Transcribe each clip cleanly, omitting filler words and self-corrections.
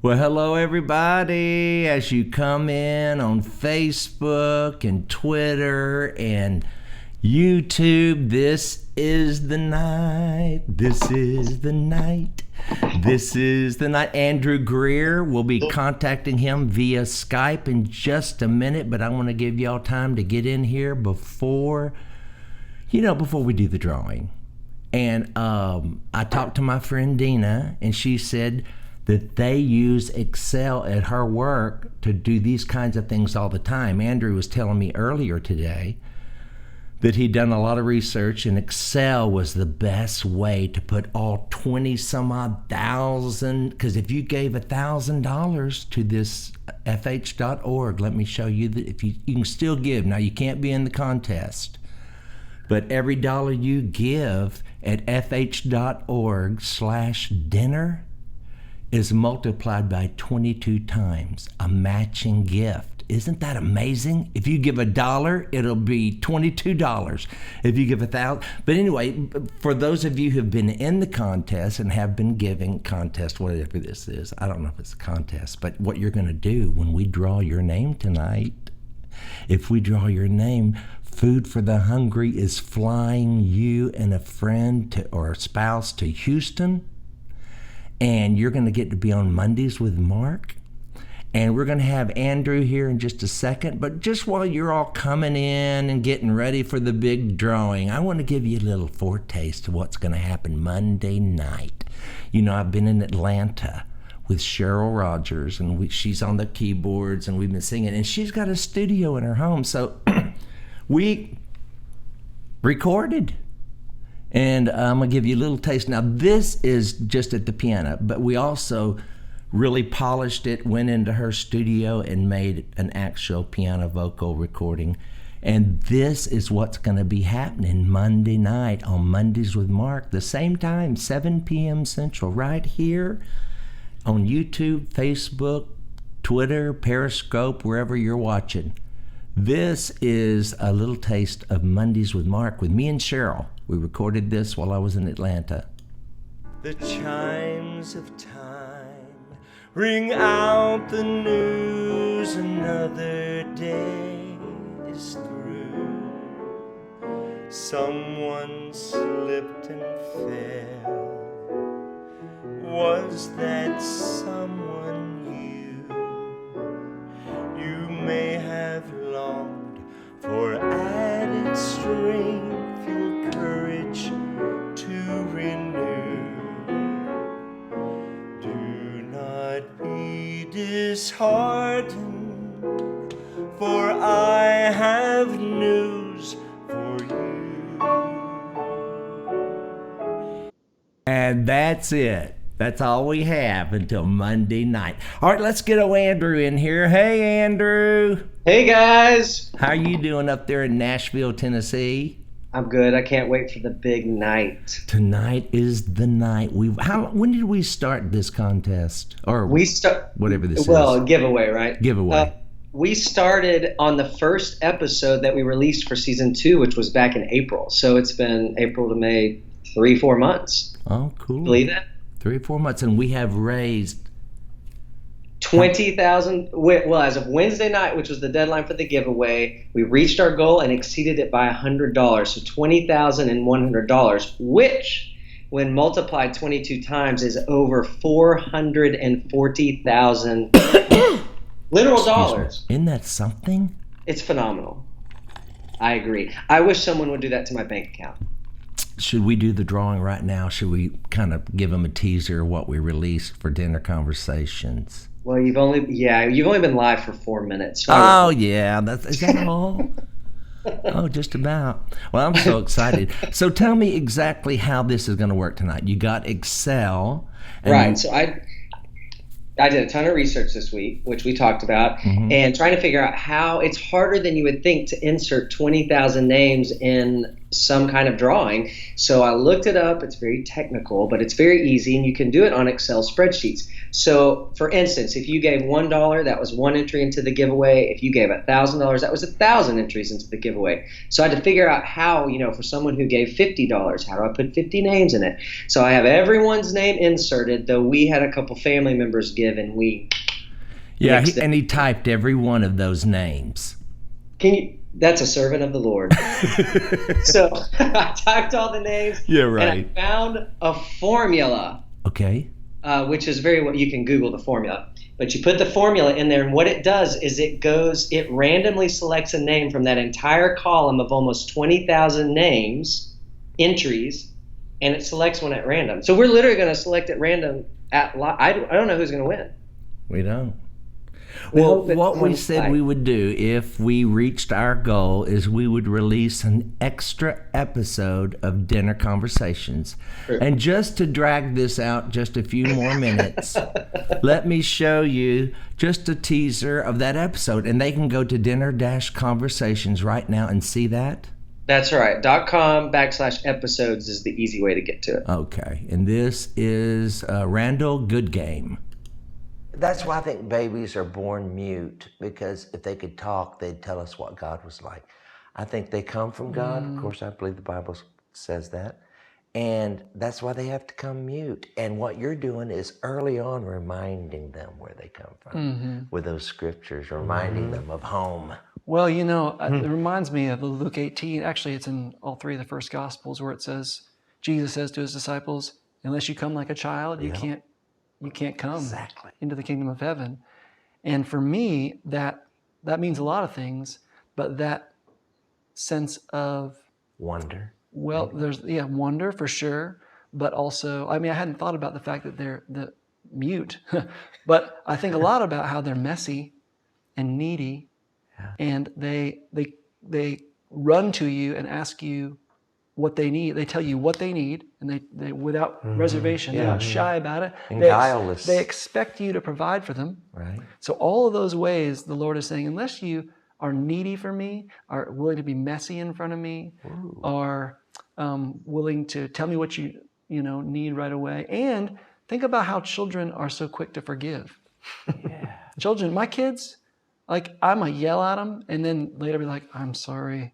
Well, hello, everybody. As you come in on Facebook and Twitter and YouTube, this is the night. This is the night. This is the night. Andrew Greer, will be contacting him via Skype in just a minute, but I want to give y'all time to get in here before we do the drawing. And I talked to my friend Dina, and she said that they use Excel at her work to do these kinds of things all the time. Andrew was telling me earlier today that he'd done a lot of research, and Excel was the best way to put all 20 some odd thousand, because if you gave $1,000 to this fh.org, let me show you that if you can still give. Now, you can't be in the contest, but every dollar you give at fh.org/dinner is multiplied by 22 times, a matching gift. Isn't that amazing? If you give $1, it'll be $22. If you give $1,000. But anyway, for those of you who've been in the contest and have been giving contest, whatever this is, I don't know if it's a contest, but what you're going to do when we draw your name tonight, if we draw your name, Food for the Hungry is flying you and a friend or a spouse to Houston. And you're going to get to be on Mondays with Mark. And we're going to have Andrew here in just a second. But just while you're all coming in and getting ready for the big drawing, I want to give you a little foretaste of what's going to happen Monday night. You know, I've been in Atlanta with Cheryl Rogers, and she's on the keyboards, and we've been singing. And she's got a studio in her home. So we recorded. And I'm going to give you a little taste. Now, this is just at the piano, but we also really polished it, went into her studio and made an actual piano vocal recording. And this is what's going to be happening Monday night on Mondays with Mark, the same time, 7 p.m. Central, right here on YouTube, Facebook, Twitter, Periscope, wherever you're watching. This is a little taste of Mondays with Mark with me and Cheryl. We recorded this while I was in Atlanta. The chimes of time ring out the news. Another day is through. Someone slipped and fell. Was that someone you? You may have longed for added strength, your courage to renew. Do not be disheartened, for I have news for you. And that's it. That's all we have until Monday night. All right, let's get Andrew in here. Hey, Andrew. Hey, guys. How are you doing up there in Nashville, Tennessee? I'm good. I can't wait for the big night. Tonight is the night. When did we start this contest? Or whatever this is. Well, giveaway, right? Giveaway. We started on the first episode that we released for season 2, which was back in April. So it's been April to May, 3-4 months. Oh, cool. Believe that? 3 or 4 months, and we have raised $20,000. Well, as of Wednesday night, which was the deadline for the giveaway, we reached our goal and exceeded it by $100. So $20,100, which, when multiplied 22 times, is over $440,000 literal dollars. Isn't that something? It's phenomenal. I agree. I wish someone would do that to my bank account. Should we do the drawing right now? Should we kind of give them a teaser of what we released for Dinner Conversations? Well, you've only been live for 4 minutes. So yeah, is that all? Oh, just about. Well, I'm so excited. So tell me exactly how this is going to work tonight. You got Excel. Right. So I did a ton of research this week, which we talked about, and trying to figure out how it's harder than you would think to insert 20,000 names in some kind of drawing. So I looked it up. It's very technical, but it's very easy, and you can do it on Excel spreadsheets. So, for instance, if you gave $1, that was one entry into the giveaway. If you gave $1,000, that was 1,000 entries into the giveaway. So I had to figure out how, for someone who gave $50, how do I put 50 names in it? So I have everyone's name inserted, though we had a couple family members give, and we and he typed every one of those names. That's a servant of the Lord. So I typed all the names. Yeah, right. And I found a formula. Okay. Which is you can Google the formula. But you put the formula in there, and what it does is it randomly selects a name from that entire column of almost 20,000 entries, and it selects one at random. So we're literally going to select at random. I don't know who's going to win. We don't. Well, what we said we would do if we reached our goal is we would release an extra episode of Dinner Conversations. Sure. And just to drag this out just a few more minutes, let me show you just a teaser of that episode. And they can go to Dinner-Conversations right now and see that. That's right. .com/episodes is the easy way to get to it. Okay. And this is Randall Goodgame. That's why I think babies are born mute, because if they could talk, they'd tell us what God was like. I think they come from God. Of course, I believe the Bible says that. And that's why they have to come mute. And what you're doing is early on reminding them where they come from with those scriptures, reminding them of home. Well, it reminds me of Luke 18. Actually, it's in all three of the first Gospels where it says, Jesus says to his disciples, unless you come like a child, you can't come into the kingdom of heaven. And for me, that means a lot of things, but that sense of wonder. Well, there's wonder for sure, but also, I hadn't thought about the fact that they're the mute, but I think a lot about how they're messy and needy, and they run to you and ask you what they need. They tell you what they need, and they without reservation, they're not shy about it. And guileless. They expect you to provide for them. Right. So all of those ways, the Lord is saying, unless you are needy for me, are willing to be messy in front of me, are willing to tell me what you need right away, and think about how children are so quick to forgive. Children, my kids, I might yell at them, and then later be like, "I'm sorry."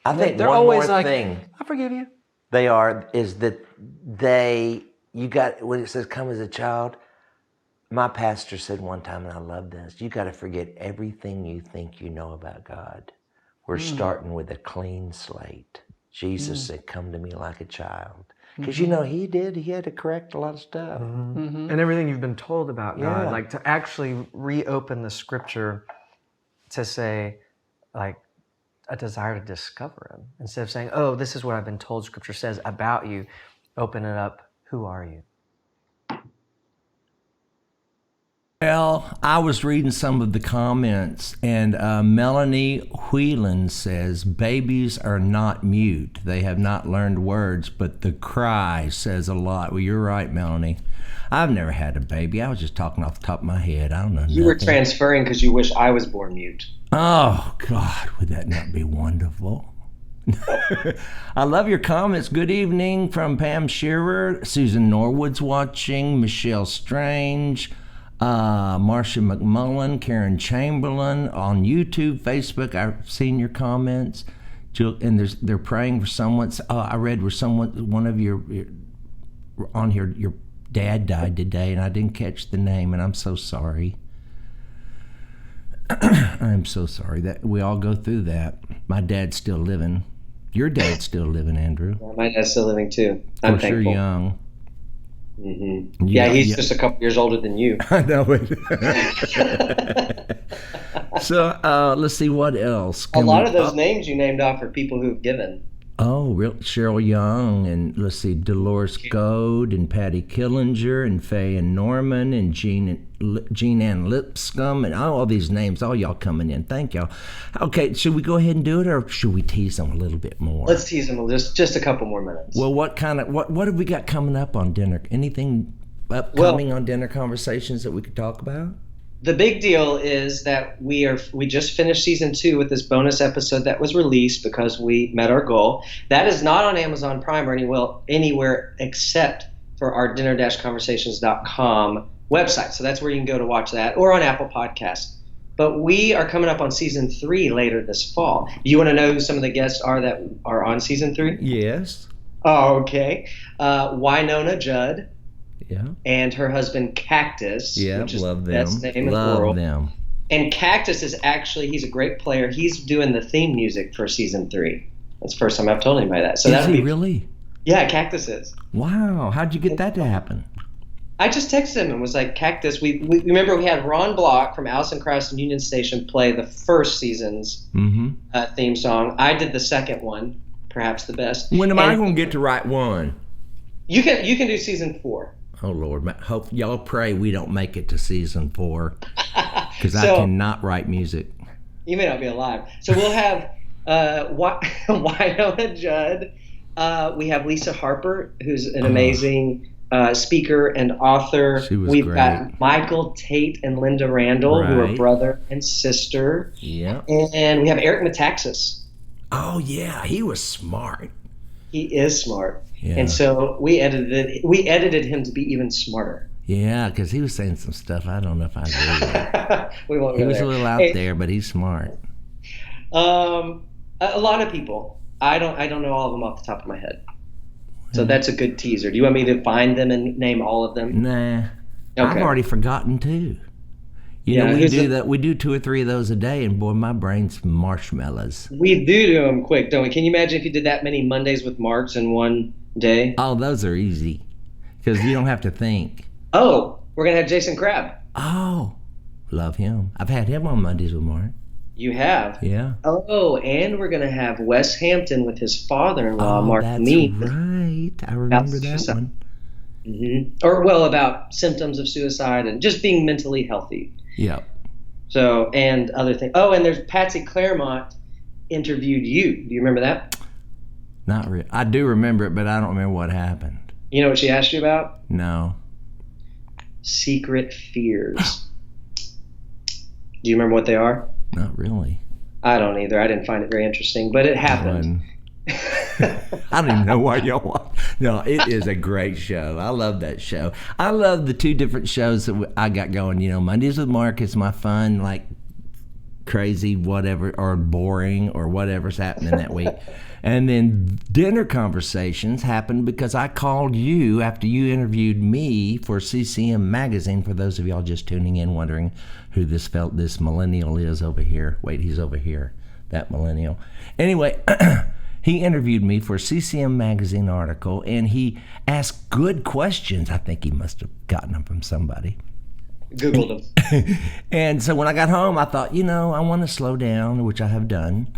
I think they're one always more like, thing "I forgive you." is that when it says come as a child, my pastor said one time, and I love this, you got to forget everything you think you know about God. We're starting with a clean slate. Jesus said, come to me like a child. Because he had to correct a lot of stuff. And everything you've been told about God, to actually reopen the scripture to say, a desire to discover him. Instead of saying, oh, this is what I've been told scripture says about you, open it up, who are you? Well, I was reading some of the comments, and Melanie Whelan says, babies are not mute. They have not learned words, but the cry says a lot. Well, you're right, Melanie. I've never had a baby. I was just talking off the top of my head. I don't know nothing. You were transferring because you wish I was born mute. Oh, God, would that not be wonderful? I love your comments. Good evening from Pam Shearer. Susan Norwood's watching. Michelle Strange. Marcia McMullen, Karen Chamberlain on YouTube, Facebook. I've seen your comments. And they're praying for someone. I read where one of your on here, your dad died today, and I didn't catch the name, and I'm so sorry. I'm so sorry that we all go through that. My dad's still living. Your dad's still living, Andrew. Yeah, my dad's still living too. I'm thankful. You're young. Mm-hmm. He's just a couple years older than you. I know it. So let's see what else. A lot of those names you named off are people who've given. Oh, real Cheryl Young, and let's see, Dolores Goad, and Patty Killinger, and Faye and Norman, and Jean Ann Lipscomb, and all these names, all y'all coming in. Thank y'all. Okay, should we go ahead and do it, or should we tease them a little bit more? Let's tease them just a couple more minutes. Well, what have we got coming up on dinner? Anything upcoming on Dinner Conversations that we could talk about? The big deal is that we just finished season 2 with this bonus episode that was released because we met our goal. That is not on Amazon Prime or anywhere except for our dinner-conversations.com website. So that's where you can go to watch that, or on Apple Podcasts. But we are coming up on season 3 later this fall. Do you want to know who some of the guests are that are on season 3? Yes. Oh, okay. Winona Judd. Yeah. And her husband Cactus. Yeah, which is love the them. best name in the Love world. them. And Cactus is actually, he's a great player. He's doing the theme music for season 3. That's the first time I've told anybody that. So Is that'll he be really? Yeah, Cactus is. Wow. How'd you get that to happen? I just texted him and was like, Cactus, we remember we had Ron Block from Alice in Christ and Union Station play the first season's theme song. I did the second one, perhaps the best. When am I going to get to write one? You can do season 4. Oh, Lord. Hope y'all pray we don't make it to season 4, because I cannot write music. You may not be alive. So we'll have Winona Judd. We have Lisa Harper, who's an amazing speaker and author. We've great. got Michael Tate and Linda Randall, who are brother and sister. Yeah. And we have Eric Metaxas. Oh, yeah. He was smart. He is smart. Yeah. And so we edited him to be even smarter. Yeah, because he was saying some stuff I don't know if I agree with. We won't He go was there. a little out there, but he's smart. A lot of people. I don't know all of them off the top of my head. So that's a good teaser. Do you want me to find them and name all of them? Nah. Okay. I've already forgotten too. You know, we do 2 or 3 of those a day, and boy, my brain's marshmallows. We do them quick, don't we? Can you imagine if you did that many Mondays with Marks in one day? Oh, those are easy, because you don't have to think. Oh, we're going to have Jason Crabb. Oh, love him. I've had him on Mondays with Mark. You have? Yeah. Oh, and we're going to have Wes Hampton with his father-in-law, Mark Mead. That's right. I remember that one. Mm-hmm. Or, about symptoms of suicide and just being mentally healthy. Yep. So, and other things. Oh, and there's Patsy Claremont interviewed you. Do you remember that? Not really. I do remember it, but I don't remember what happened. You know what she asked you about? No. Secret fears. Do you remember what they are? Not really. I don't either. I didn't find it very interesting, but it happened. I don't even know why y'all watch. No, it is a great show. I love that show. I love the 2 different shows that I got going. You know, Mondays with Mark is my fun, like crazy, whatever, or boring, or whatever's happening that week. And then Dinner Conversations happened because I called you after you interviewed me for CCM Magazine. For those of y'all just tuning in, wondering who this millennial is over here. Wait, he's over here. That millennial. Anyway. He interviewed me for a CCM Magazine article, and he asked good questions. I think he must have gotten them from somebody. Googled them. And so when I got home, I thought, I want to slow down, which I have done,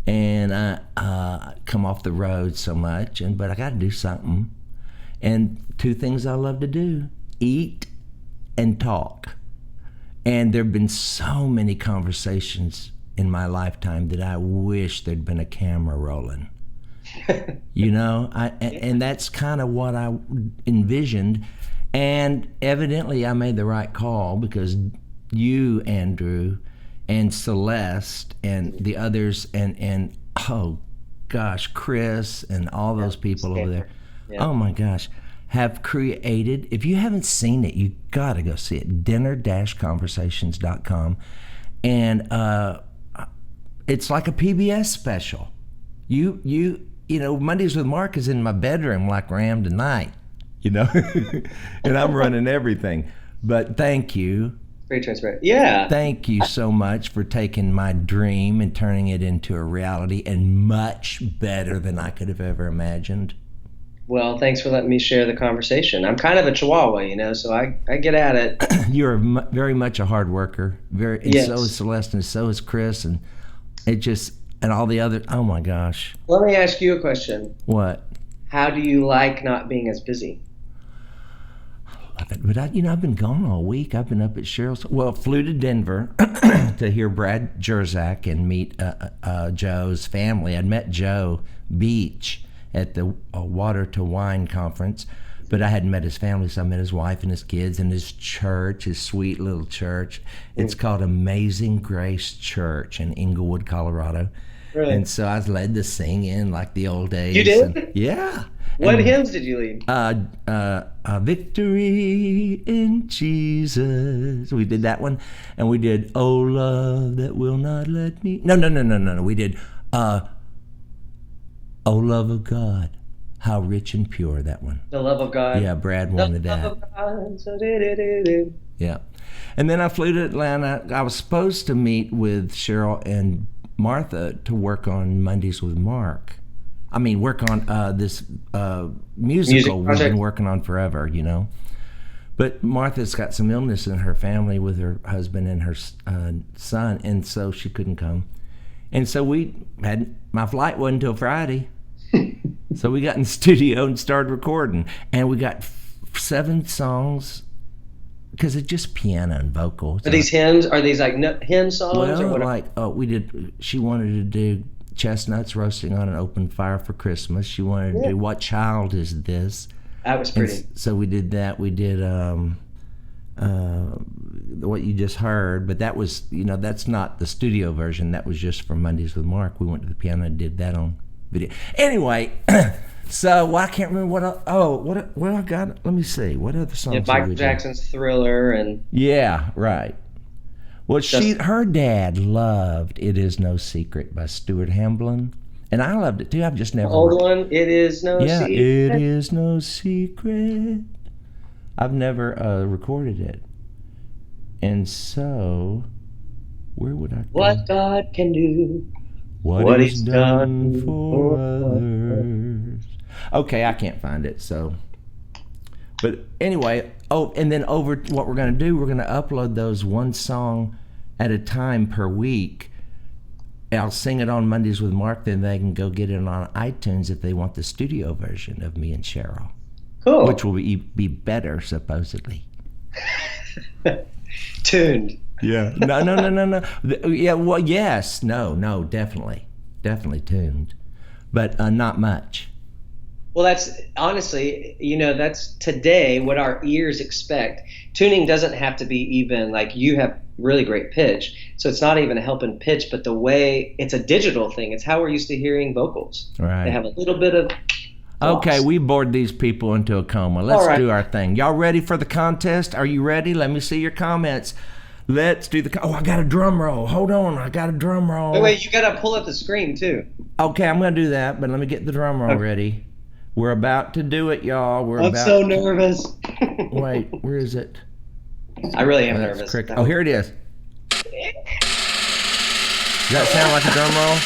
and I come off the road so much, but I got to do something. And 2 things I love to do, eat and talk. And there have been so many conversations in my lifetime that I wish there'd been a camera rolling. And that's kind of what I envisioned. And evidently I made the right call, because you, Andrew, and Celeste, and the others, and oh gosh, Chris, and all those people over there. Yeah. Oh my gosh. Have created, if you haven't seen it, you gotta go see it, dinner-conversations.com. And it's like a PBS special. You know, Mondays with Mark is in my bedroom like Ram tonight, and I'm running everything. But thank you. Very transparent. Yeah. Thank you so much for taking my dream and turning it into a reality, and much better than I could have ever imagined. Well, thanks for letting me share the conversation. I'm kind of a chihuahua, so I get at it. You're very much a hard worker. Yes. So is Celeste, and so is Chris, and it just, and all the other, oh my gosh. Let me ask you a question. What? How do you like not being as busy? I love it. But I've been gone all week. I've been up at Cheryl's. Well, flew to Denver to hear Brad Jerzak and meet Joe's family. I'd met Joe Beach at the Water to Wine conference, but I hadn't met his family, so I met his wife and his kids and his church, his sweet little church. It's called Amazing Grace Church in Englewood, Colorado. Right. And so I led the singing like the old days. You did? And, yeah. What And, hymns did you lead? Victory in Jesus. We did that one. And we did, Oh, love that will not let me. No. We did, Oh, love of God. How rich and pure, that one. The love of God. Yeah, Brad wanted The that. love of God. So do. Yeah. And then I flew to Atlanta. I was supposed to meet with Cheryl and Martha to work on Mondays with Mark. I mean, work on this musical we've been working on forever, you know. But Martha's got some illness in her family with her husband and her son, and so she couldn't come. And so my flight wasn't until Friday. So we got in the studio and started recording. And we got 7 songs, because it's just piano and vocals. Are these hymns? Are these like hymn songs? Well, or like she wanted to do Chestnuts Roasting on an Open Fire for Christmas. She wanted to do What Child Is This? That was pretty. And so we did that. We did what you just heard, but that was, that's not the studio version. That was just for Mondays with Mark. We went to the piano and did that on video. Anyway, so I can't remember what I got. Let me see. What other songs? Yeah, Michael Jackson's Thriller and. Yeah, right. Well, her dad loved "It Is No Secret" by Stuart Hamblin, and I loved it too. I've just never. Old one. It is no secret. Yeah, it is no secret. I've never recorded it, and so where would I go? What God can do. What He's done for others. Okay, I can't find it. So, but anyway. Oh, and then what we're going to do, we're going to upload those one song at a time per week. I'll sing it on Mondays with Mark, then they can go get it on iTunes if they want the studio version of me and Cheryl. Cool. Which will be better, supposedly. Tuned. Yeah. No. Yeah, well, yes. No, definitely. Definitely tuned. But not much. Well, that's honestly, that's today what our ears expect. Tuning doesn't have to be even like you have really great pitch. So it's not even a helping pitch, but the way it's a digital thing. It's how we're used to hearing vocals. Right. They have a little bit of. Okay, we bored these people into a coma. Let's do our thing. Y'all ready for the contest? Are you ready? Let me see your comments. Let's do the. I got a drum roll. Hold on, I got a drum roll. Wait, you got to pull up the screen too. Okay, I'm going to do that, but let me get the drum roll ready. We're about to do it, y'all. I'm so nervous. Wait, where is it? I really am nervous. Oh, here it is. Does that sound like a drum roll?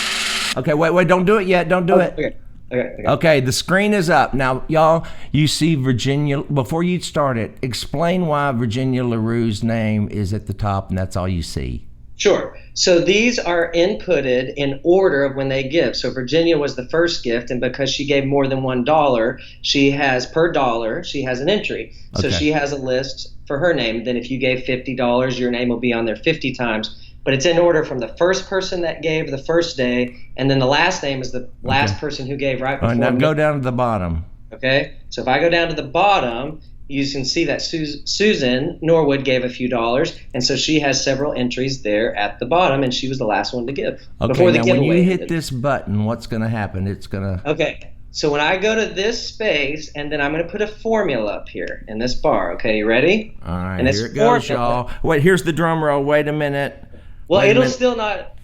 Okay, wait, don't do it yet. Don't do it. Okay, the screen is up. Now, y'all, you see Virginia. Before you start it, explain why Virginia LaRue's name is at the top, and that's all you see. Sure. So these are inputted in order of when they give. So Virginia was the first gift, and because she gave more than $1, she has per dollar, she has an entry. So she has a list for her name. Then if you gave $50, your name will be on there 50 times. But it's in order from the first person that gave the first day, and then the last name is the last person who gave right before. All right, now go down to the bottom. Okay. So if I go down to the bottom, you can see that Susan Norwood gave a few dollars, and so she has several entries there at the bottom, and she was the last one to give. Okay, before the now giveaway when you hit ended. this button, what's going to happen? It's going to... Okay, so when I go to this space, and then I'm going to put a formula up here in this bar. Okay, you ready? All right, and here it goes, y'all. Wait, here's the drum roll. Wait a minute. Well, it'll still not...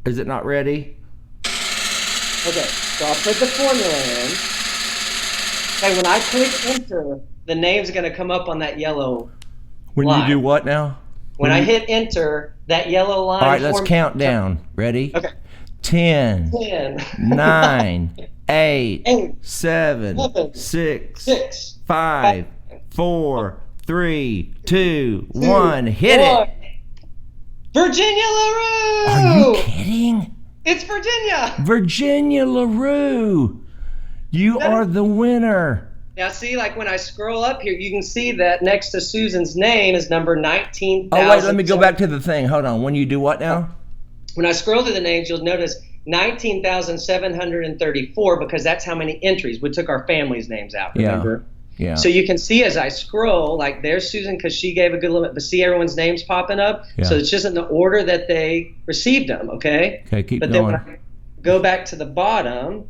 Is it not ready? Okay, so I'll put the formula in. Okay, when I click enter, the name's going to come up on that yellow line. You do what now? When I hit enter, that yellow line... All right, let's count down. Ready? Okay. 10, 9, 8, 8 7, 6, 5, 4, 3, 2, 1. Hit it! Virginia LaRue! Are you kidding? It's Virginia! Virginia LaRue! You are the winner. Now see, like when I scroll up here, you can see that next to Susan's name is number 19,000. Oh, wait, let me go back to the thing. Hold on. When you do what now? When I scroll through the names, you'll notice 19,734 because that's how many entries. We took our family's names out, remember? Yeah. So you can see as I scroll, like there's Susan because she gave a good limit, but see everyone's names popping up? Yeah. So it's just in the order that they received them, okay? Okay, keep going. go back to the bottom.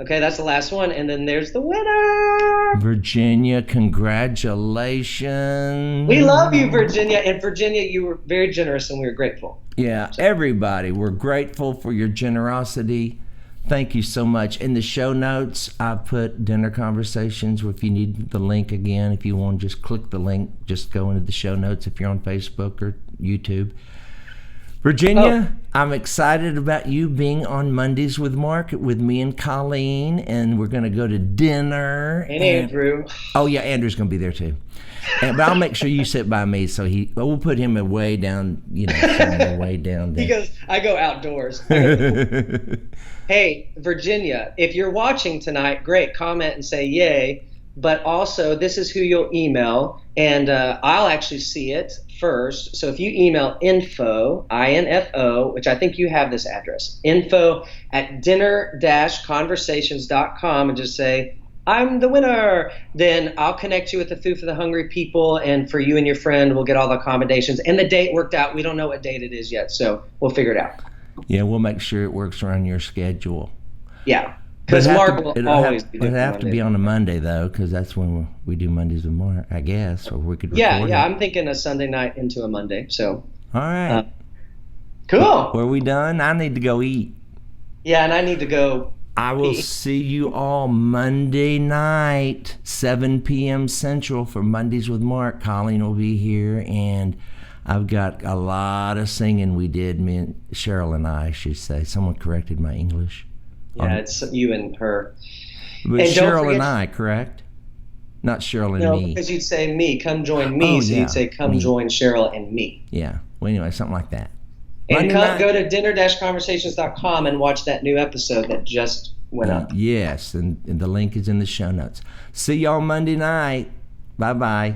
Okay, that's the last one. And then there's the winner. Virginia, congratulations. We love you, Virginia. And Virginia, you were very generous and we were grateful. Yeah, everybody, we're grateful for your generosity. Thank you so much. In the show notes, I put dinner conversations. If you need the link again, if you want, just click the link. Just go into the show notes if you're on Facebook or YouTube. Virginia, I'm excited about you being on Mondays with Mark, with me and Colleen, and we're going to go to dinner. And Andrew. Oh, yeah, Andrew's going to be there too. But I'll make sure you sit by me, so we'll put him way down, somewhere way down there. He goes, I go outdoors. Hey, Virginia, if you're watching tonight, great, comment and say yay. But also, this is who you'll email, and I'll actually see it first. So if you email info, I-N-F-O, which I think you have this address, info@dinner-conversations.com, and just say, I'm the winner, then I'll connect you with the Food for the Hungry people, and for you and your friend, we'll get all the accommodations. And the date worked out. We don't know what date it is yet, so we'll figure it out. Yeah, we'll make sure it works around your schedule. Yeah. Because Mark will always be It'll have to be on a Monday, though, because that's when we do Mondays with Mark, I guess, or we could record it. I'm thinking a Sunday night into a Monday, so. All right. Cool. Were we done? I need to go eat. Yeah, and I need to go I will see you all Monday night, 7 p.m. Central for Mondays with Mark. Colleen will be here, and I've got a lot of singing we did, me and Cheryl and I should say. Someone corrected my English. Yeah, it's you and her. But and Cheryl and I, correct? Not Cheryl and me. No, because you'd say me, come join me. Oh, so yeah, you'd say come join Cheryl and me. Yeah. Well, anyway, something like that. And go to dinner-conversations.com and watch that new episode that just went up. Yes, and the link is in the show notes. See y'all Monday night. Bye-bye.